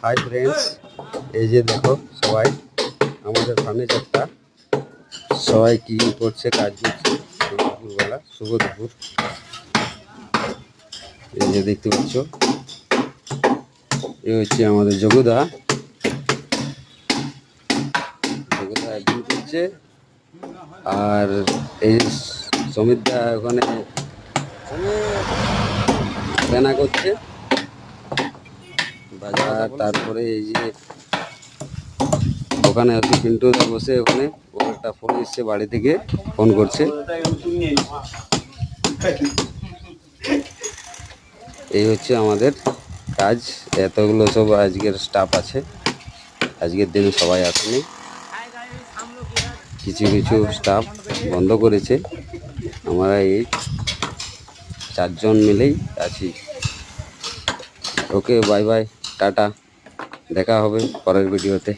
Hi friends, এই যে দেখো সবাই আমাদের ফার্নিচারটা সবাই কি করছে, কাজ করছে। দুপুরবেলা, শুভ দুপুর। এই যে দেখতে পাচ্ছ, এই হচ্ছে আমাদের যোগুদা একদিন করছে, আর এই যে সমিতদা ওখানে বেনা করছে বাজার। তারপরে এই যে ওখানে হচ্ছে পিন্টুদা বসে, ওখানে ওর একটা ফোন এসছে বাড়ি থেকে, ফোন করছে। এই হচ্ছে আমাদের কাজ। এতগুলো সব আজকের স্টাফ আছে, আজকের দিনে সবাই আসেনি, কিছু কিছু স্টাফ বন্ধ করেছে। আমরা এই 4 জন মিলেই আছি। ওকে, বাই বাই, টাটা, দেখা হবে পরের ভিডিওতে।